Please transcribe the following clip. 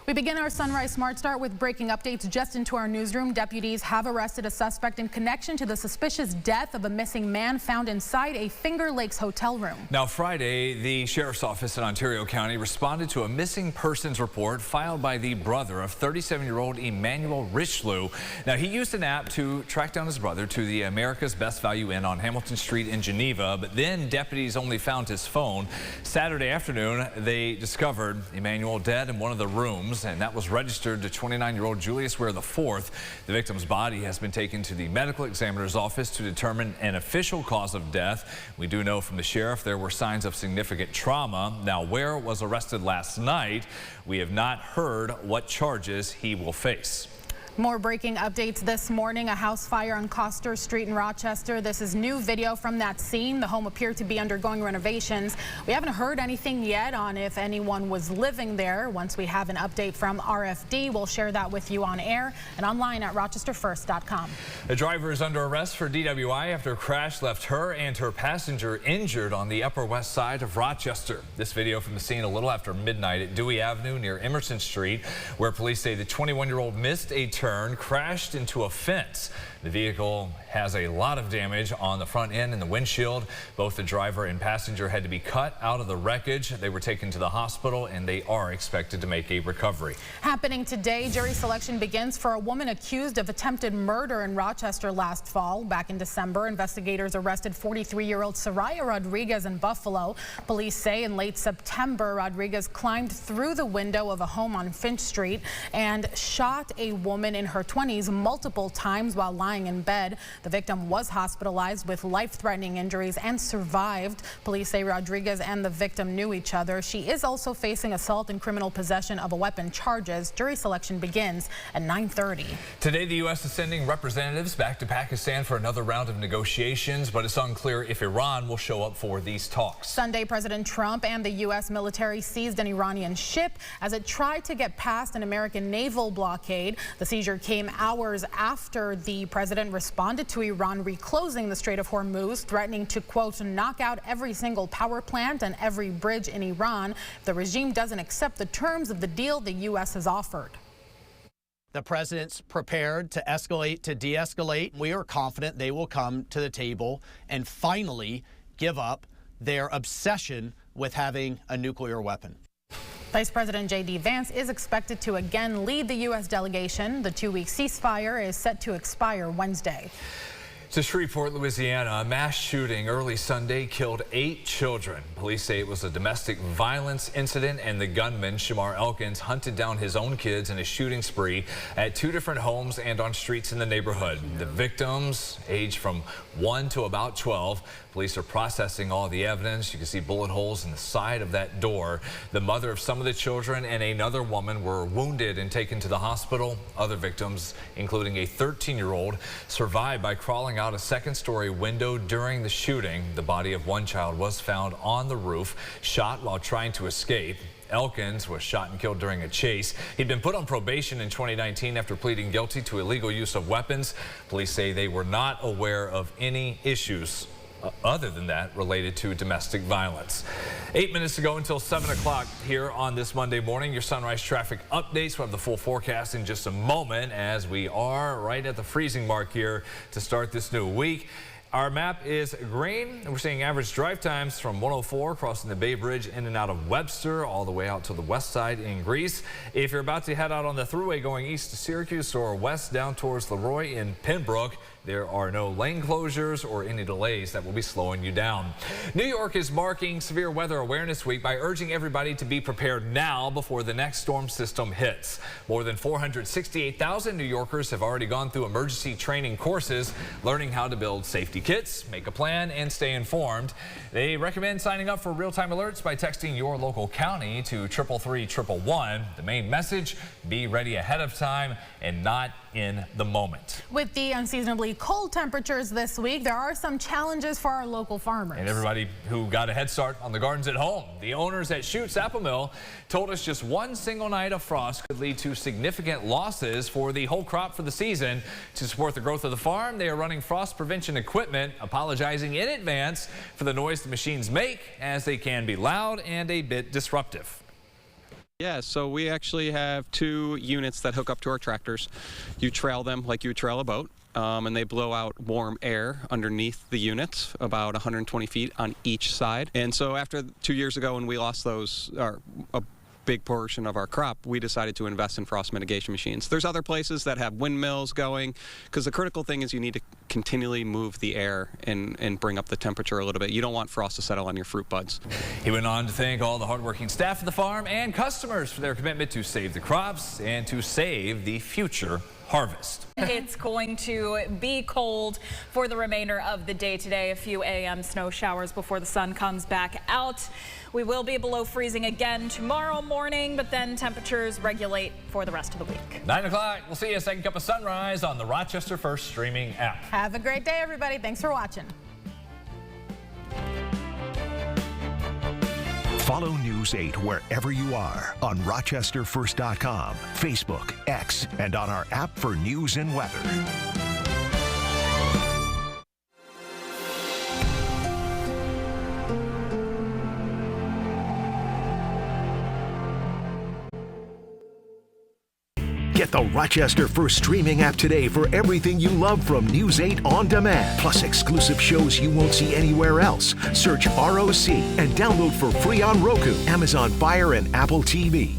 We begin our Sunrise Smart Start with breaking updates just into our newsroom. Deputies have arrested a suspect in connection to the suspicious death of a missing man found inside a Finger Lakes hotel room. Now Friday, the Sheriff's Office in Ontario County responded to a missing persons report filed by the brother of 37-year-old Emmanuel Richelieu. Now he used an app to track down his brother to the America's Best Value Inn on Hamilton Street in Geneva, but then deputies only found his phone. Saturday afternoon, they discovered Emmanuel dead in one of the rooms, and that was registered to 29-year-old Julius Ware IV. The victim's body has been taken to the medical examiner's office to determine an official cause of death. We do know from the sheriff there were signs of significant trauma. Now, Ware was arrested last night. We have not heard what charges he will face. More breaking updates this morning. A house fire on Coster Street in Rochester. This is new video from that scene. The home appeared to be undergoing renovations. We haven't heard anything yet on if anyone was living there. Once we have an update from RFD, we'll share that with you on air and online at rochesterfirst.com. A driver is under arrest for DWI after a crash left her and her passenger injured on the Upper West Side of Rochester. This video from the scene a little after midnight at Dewey Avenue near Emerson Street, where police say the 21-year-old missed a turn, crashed into a fence. The vehicle has a lot of damage on the front end and the windshield. Both the driver and passenger had to be cut out of the wreckage. They were taken to the hospital and they are expected to make a recovery. Happening today, jury selection begins for a woman accused of attempted murder in Rochester last fall. Back in December, investigators arrested 43-year-old Soraya Rodriguez in Buffalo. Police say in late September, Rodriguez climbed through the window of a home on Finch Street and shot a woman in her 20s multiple times while lying in bed. The victim was hospitalized with life-threatening injuries and survived. Police say Rodriguez and the victim knew each other. She is also facing assault and criminal possession of a weapon charges. Jury selection begins at 9:30. Today, the U.S. is sending representatives back to Pakistan for another round of negotiations, but it's unclear if Iran will show up for these talks. Sunday, President Trump and the U.S. military seized an Iranian ship as it tried to get past an American naval blockade. The seizure came hours after the president responded to Iran reclosing the Strait of Hormuz, threatening to, quote, knock out every single power plant and every bridge in Iran if the regime doesn't accept the terms of the deal the U.S. has offered. The president's prepared to escalate, to de-escalate. We are confident they will come to the table and finally give up their obsession with having a nuclear weapon. Vice President J.D. Vance is expected to again lead the U.S. delegation. The two-week ceasefire is set to expire Wednesday. To Shreveport, Louisiana, a mass shooting early Sunday killed 8 children. Police say it was a domestic violence incident, and the gunman, Shamar Elkins, hunted down his own kids in a shooting spree at 2 different homes and on streets in the neighborhood. The victims, aged from 1 to about 12. Police are processing all the evidence. You can see bullet holes in the side of that door. The mother of some of the children and another woman were wounded and taken to the hospital. Other victims, including a 13-year-old, survived by crawling out a second-story window during the shooting. The body of one child was found on the roof, shot while trying to escape. Elkins was shot and killed during a chase. He'd been put on probation in 2019 after pleading guilty to illegal use of weapons. Police say they were not aware of any issues other than that related to domestic violence. 8 minutes to go until 7 o'clock here on this Monday morning. Your Sunrise traffic updates. We'll have the full forecast in just a moment as we are right at the freezing mark here to start this new week. Our map is green, and we're seeing average drive times from 104 crossing the Bay Bridge in and out of Webster all the way out to the west side in Greece. If you're about to head out on the thruway going east to Syracuse or west down towards Leroy in Pembroke, there are no lane closures or any delays that will be slowing you down. New York is marking Severe Weather Awareness Week by urging everybody to be prepared now before the next storm system hits. More than 468,000 New Yorkers have already gone through emergency training courses, learning how to build safety kits, make a plan, and stay informed. They recommend signing up for real-time alerts by texting your local county to 333-111. The main message, be ready ahead of time and not in the moment. With the unseasonably cold temperatures this week, there are some challenges for our local farmers. And everybody who got a head start on the gardens at home. The owners at Schutt Apple Mill told us just one single night of frost could lead to significant losses for the whole crop for the season. To support the growth of the farm, they are running frost prevention equipment, apologizing in advance for the noise the machines make, as they can be loud and a bit disruptive. Yeah, so we actually have 2 units that hook up to our tractors. You trail them like you would trail a boat, and they blow out warm air underneath the units, about 120 feet on each side. And so after 2 years ago when we lost those, a big portion of our crop, we decided to invest in frost mitigation machines. There's other places that have windmills going, because the critical thing is you need to continually move the air and bring up the temperature a little bit. You don't want frost to settle on your fruit buds. He went on to thank all the hardworking staff at the farm and customers for their commitment to save the crops and to save the future harvest. It's going to be cold for the remainder of the day today. A few a.m. snow showers before the sun comes back out. We will be below freezing again tomorrow morning, but then temperatures regulate for the rest of the week. 9 o'clock, we'll see you a second cup of sunrise on the Rochester First streaming app. Have a great day, everybody. Thanks for watching. Follow News 8 wherever you are on RochesterFirst.com, Facebook, X, and on our app for news and weather. Get the Rochester First streaming app today for everything you love from News 8 On Demand, plus exclusive shows you won't see anywhere else. Search ROC and download for free on Roku, Amazon Fire, and Apple TV.